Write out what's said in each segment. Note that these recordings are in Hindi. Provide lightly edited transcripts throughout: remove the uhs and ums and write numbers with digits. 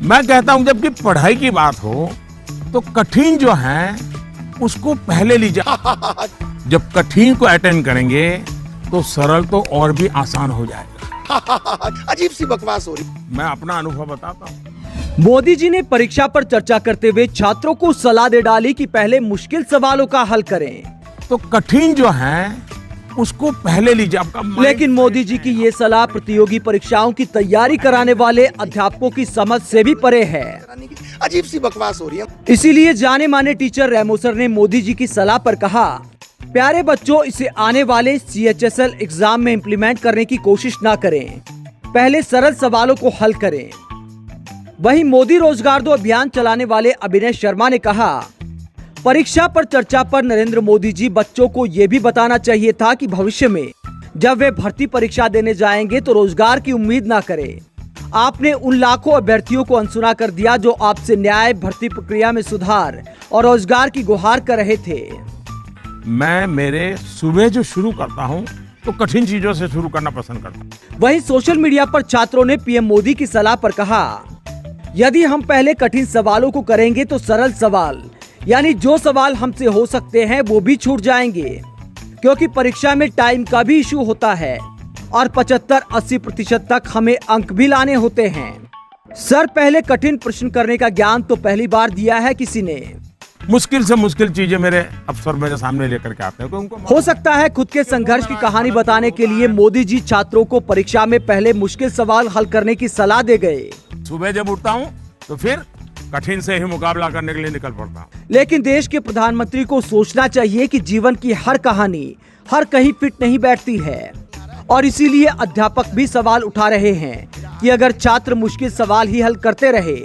मैं कहता हूं जबकि पढ़ाई की बात हो तो कठिन जो है उसको पहले लीजिए। जब कठिन को अटेंड करेंगे तो सरल तो और भी आसान हो जाएगा। अजीब सी बकवास हो रही। मैं अपना अनुभव बताता हूँ। मोदी जी ने परीक्षा पर चर्चा करते हुए छात्रों को सलाह दे डाली कि पहले मुश्किल सवालों का हल करें। तो कठिन जो है उसको पहले लीजिए। आपका लेकिन मोदी जी की ये सलाह प्रतियोगी परीक्षाओं की तैयारी कराने वाले अध्यापकों की समझ से भी परे है। अजीब सी बकवास हो रही है। इसीलिए जाने माने टीचर रेमो सर ने मोदी जी की सलाह पर कहा, प्यारे बच्चों, इसे आने वाले CHSL एग्जाम में इम्प्लीमेंट करने की कोशिश ना करें, पहले सरल सवालों को हल करें। वहीं मोदी रोजगार दो अभियान चलाने वाले अभिनय शर्मा ने कहा, परीक्षा पर चर्चा पर नरेंद्र मोदी जी बच्चों को ये भी बताना चाहिए था कि भविष्य में जब वे भर्ती परीक्षा देने जाएंगे तो रोजगार की उम्मीद ना करें। आपने उन लाखों अभ्यर्थियों को अनसुना कर दिया जो आपसे न्याय, भर्ती प्रक्रिया में सुधार और रोजगार की गुहार कर रहे थे। मैं मेरे सुबह जो शुरू करता हूँ तो कठिन चीजों से शुरू करना पसंद करता हूँ। वहीं सोशल मीडिया पर छात्रों ने PM मोदी की सलाह पर कहा, यदि हम पहले कठिन सवालों को करेंगे तो सरल सवाल यानी जो सवाल हमसे हो सकते हैं वो भी छूट जाएंगे, क्योंकि परीक्षा में टाइम का भी इशू होता है और 75-80% तक हमें अंक भी लाने होते हैं। सर, पहले कठिन प्रश्न करने का ज्ञान तो पहली बार दिया है किसी ने। मुश्किल से मुश्किल चीजें मेरे अफसर मेरे सामने लेकर के आते हैं तो उनको हो सकता है खुद के संघर्ष की कहानी बताने के लिए मोदी जी छात्रों को परीक्षा में पहले मुश्किल सवाल हल करने की सलाह दे गए। सुबह जब उठता हूँ तो फिर कठिन से ही मुकाबला करने के लिए निकल पड़ता हूँ। लेकिन देश के प्रधानमंत्री को सोचना चाहिए कि जीवन की हर कहानी हर कहीं फिट नहीं बैठती है और इसीलिए अध्यापक भी सवाल उठा रहे हैं कि अगर छात्र मुश्किल सवाल ही हल करते रहे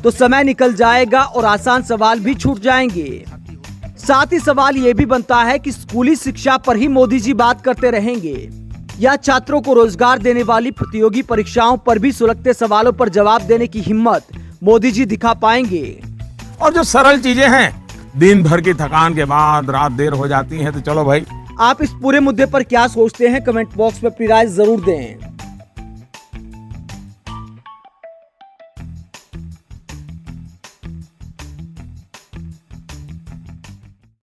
तो समय निकल जाएगा और आसान सवाल भी छूट जाएंगे। साथ ही सवाल ये भी बनता है कि स्कूली शिक्षा पर ही मोदी जी बात करते रहेंगे या छात्रों को रोजगार देने वाली प्रतियोगी परीक्षाओं पर भी सुलगते सवालों पर जवाब देने की हिम्मत मोदी जी दिखा पाएंगे। और जो सरल चीजें हैं, दिन भर की थकान के बाद रात देर हो जाती है तो चलो भाई। आप इस पूरे मुद्दे पर क्या सोचते हैं, कमेंट बॉक्स में अपनी राय जरूर दें।